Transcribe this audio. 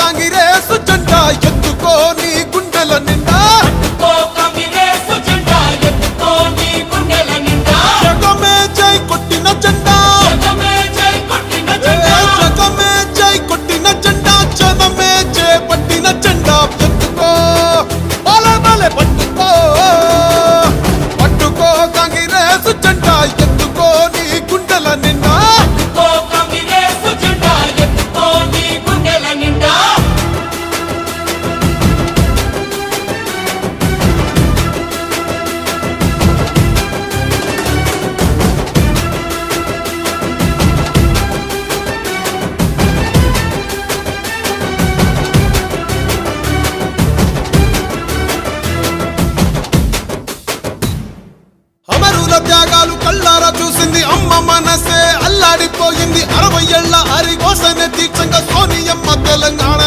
కాంగ్రెసు జెండా ఎత్తుకో నీ గుండెల నిండా జగమే జై కొట్టిన జెండా జగమే జై కొట్టిన జెండా జనమే జై పట్టిన జెండా ఎత్తుకో బాలే బాలే పట్టుకో పట్టుకో కాంగ్రెసు జెండా ఎత్తుకో నీ గుండెల నిండా అమరుల త్యాగాలు కళ్ళారా చూసింది అమ్మ మనసే అల్లాడిపోయింది 60 ఏళ్ల అరిగోసనే తీర్చంగా సోనియమ్మ తెలంగాణ